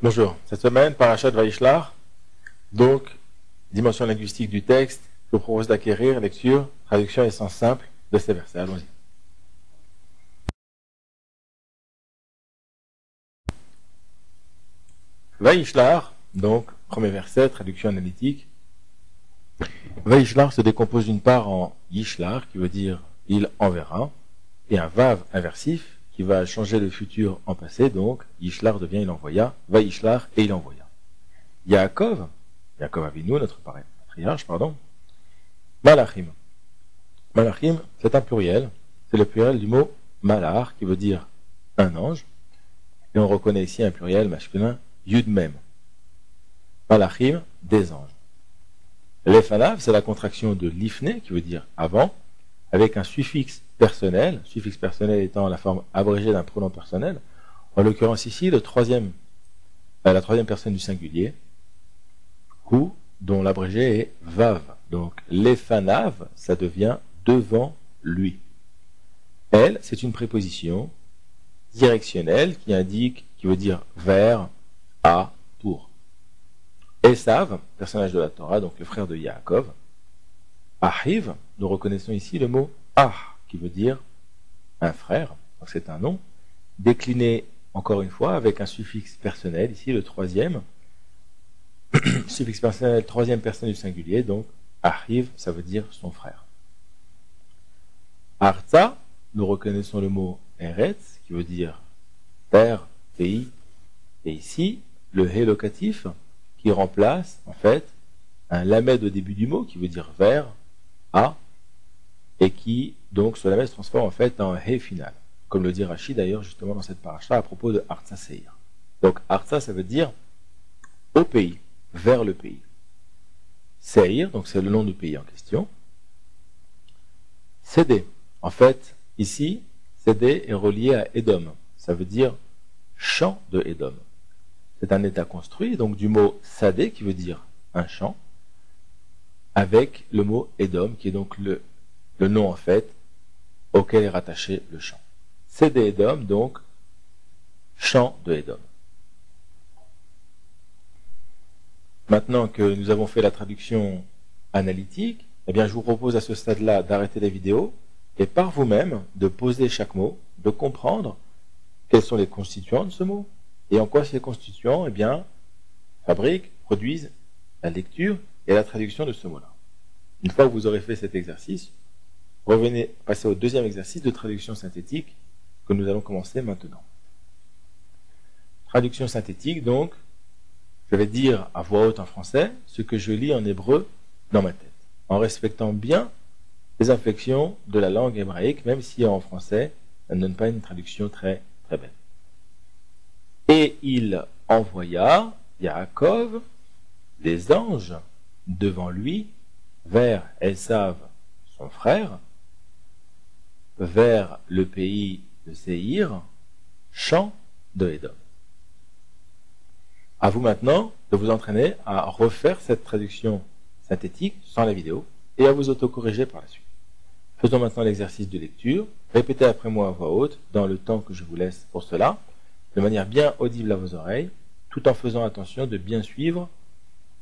Bonjour. Cette semaine, Parashat Vaishlach, donc, dimension linguistique du texte, je vous propose d'acquérir lecture, traduction et sens simple de ces versets. Allons-y. Vaishlach, donc, premier verset, traduction analytique. Vaishlach se décompose d'une part en Yishlach, qui veut dire il enverra, et un Vav inversif, qui va changer le futur en passé, donc Yishlach devient il envoya, Vaishlach et il envoya. Yaakov Avinu, notre patriarche, Malachim. Malachim, c'est un pluriel, c'est le pluriel du mot Malach, qui veut dire un ange, et on reconnaît ici un pluriel masculin, Yud Mem. Malachim, des anges. Lefanav, c'est la contraction de Lifne, qui veut dire avant, avec un suffixe personnel étant la forme abrégée d'un pronom personnel, en l'occurrence ici la troisième personne du singulier, Hu, dont l'abrégé est Vav. Donc Lefanav, ça devient devant lui. Elle, c'est une préposition directionnelle qui veut dire vers, à, pour. Esav, personnage de la Torah, donc le frère de Yaakov. Ahiv, nous reconnaissons ici le mot Ah, qui veut dire un frère, donc c'est un nom, décliné encore une fois avec un suffixe personnel, ici le troisième, suffixe personnel, troisième personne du singulier, donc Ahiv, ça veut dire son frère. Arza, nous reconnaissons le mot Eretz, qui veut dire terre, pays, et ici, le He locatif, qui remplace en fait un lamed au début du mot, qui veut dire vers, à, et qui, donc, ce lamed se transforme en fait en He final, comme le dit Rashi d'ailleurs justement dans cette paracha à propos de Arza Seir. Donc Arza, ça veut dire au pays, vers le pays. Seir, donc c'est le nom du pays en question. Sédé, en fait, ici, Sédé est relié à Édom, ça veut dire champ de Édom. C'est un état construit, donc du mot Sadé, qui veut dire un champ, avec le mot Édom, qui est donc le nom en fait auquel est rattaché le champ. Sédé Édom, donc champ de Édom. Maintenant que nous avons fait la traduction analytique, eh bien je vous propose à ce stade-là d'arrêter la vidéo et par vous-même de poser chaque mot, de comprendre quels sont les constituants de ce mot et en quoi ces constituants produisent la lecture et la traduction de ce mot-là. Une fois que vous aurez fait cet exercice, revenez passer au deuxième exercice de traduction synthétique que nous allons commencer maintenant. Traduction synthétique, donc, je vais dire à voix haute en français ce que je lis en hébreu dans ma tête, en respectant bien les inflexions de la langue hébraïque, même si en français, elle ne donne pas une traduction très, très belle. Et il envoya Yaakov des anges devant lui vers Esav, son frère, vers le pays de Séhir, champ de Édom. À vous maintenant de vous entraîner à refaire cette traduction synthétique sans la vidéo et à vous autocorriger par la suite. Faisons maintenant l'exercice de lecture. Répétez après moi à voix haute dans le temps que je vous laisse pour cela, de manière bien audible à vos oreilles, tout en faisant attention de bien suivre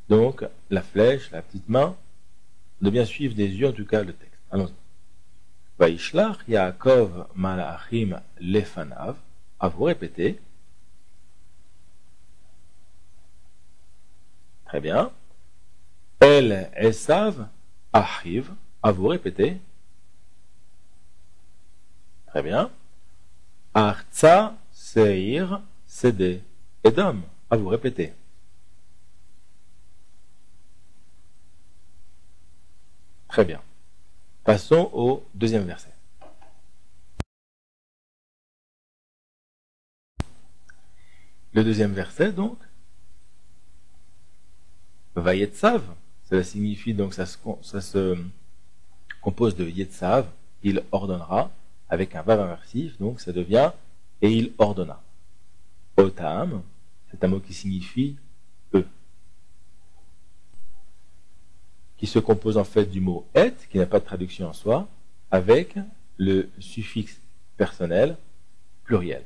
donc la flèche, la petite main, de bien suivre des yeux en tout cas le texte. Allons-y. Vaishlach Yaakov Malachim Lefanav. À vous répéter. Très bien. El Esav Achiv. À vous répéter. Très bien. Arza Seir Sédé Édom. À vous répéter. Très bien. Passons au deuxième verset. Le deuxième verset, donc, Vayetsav, cela signifie, donc ça se compose de Yetsav, il ordonnera, avec un vav inversif, donc ça devient et il ordonna. Otam, c'est un mot qui signifie eux, qui se compose en fait du mot et, qui n'a pas de traduction en soi, avec le suffixe personnel pluriel.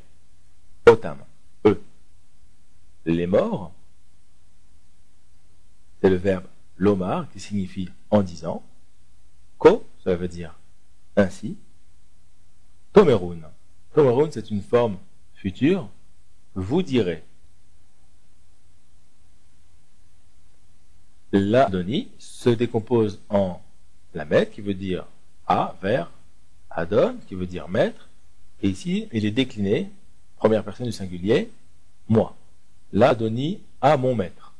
Otam, eux. les morts. C'est le verbe lomar qui signifie en disant. Ko, ça veut dire ainsi. Tomerun. Tomerun, c'est une forme future. Vous direz. L'Adoni se décompose en lamed qui veut dire à, vers, Adon qui veut dire maître. Et ici, il est décliné, première personne du singulier, moi. L'Adoni à mon maître.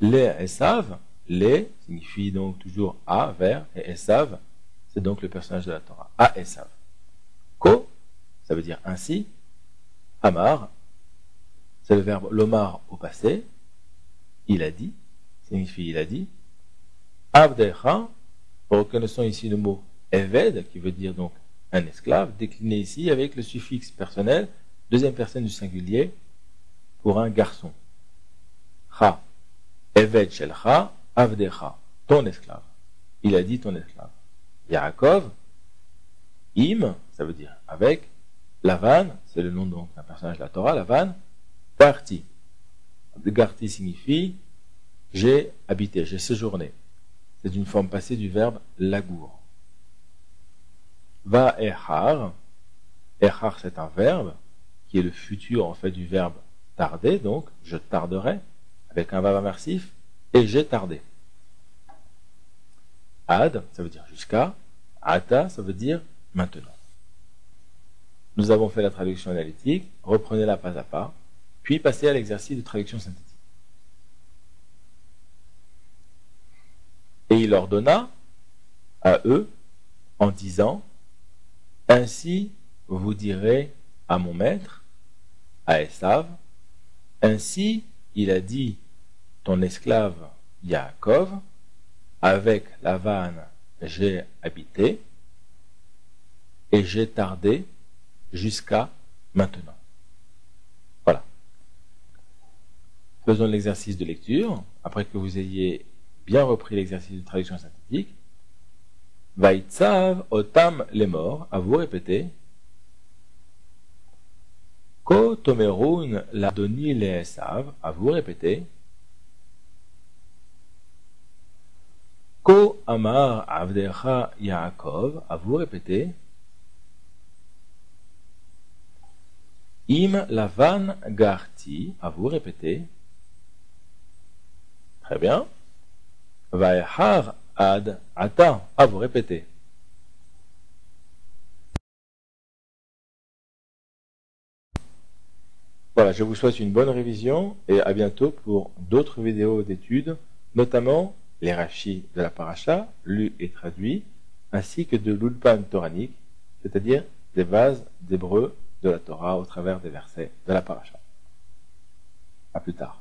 Les Esav, les signifie donc toujours à, vers, et Esav, c'est donc le personnage de la Torah. À Esav. Ko, ça veut dire ainsi. Amar, c'est le verbe lomar au passé. Il a dit, signifie il a dit. Avdecha, reconnaissons ici le mot Eved, qui veut dire donc un esclave, décliné ici avec le suffixe personnel, deuxième personne du singulier, pour un garçon. Cha, Eved shelcha, Avdecha, ton esclave. Il a dit ton esclave. Yaakov, Im, ça veut dire avec. Lavan, c'est le nom donc d'un personnage de la Torah, Lavan, Garti. Garti signifie j'ai habité, j'ai séjourné. C'est une forme passée du verbe lagour. Va echar. Echar, c'est un verbe qui est le futur en fait du verbe tarder, donc je tarderai, avec un vav immersif, et j'ai tardé. Ad, ça veut dire jusqu'à. Ata, ça veut dire maintenant. Nous avons fait la traduction analytique, reprenez-la pas à pas, puis passez à l'exercice de traduction synthétique. Et il ordonna à eux en disant, ainsi vous direz à mon maître, à Esav, ainsi il a dit ton esclave Yaakov, avec Lavan j'ai habité et j'ai tardé jusqu'à maintenant. Voilà. Faisons l'exercice de lecture, après que vous ayez bien repris l'exercice de traduction synthétique. Vaïtsav otam les morts, à vous répéter. Ko tomerun l'adoni le Esav, à vous répéter. Ko amar avdecha Yaakov, à vous répéter. Im lavan garti, à vous répéter. Très bien. Vaehar ad ata, à vous répéter. Voilà, je vous souhaite une bonne révision et à bientôt pour d'autres vidéos d'études, notamment les rachis de la paracha, lus et traduits, ainsi que de l'ulpan toranique, c'est-à-dire des bases d'hébreu de la Torah au travers des versets de la paracha. À plus tard.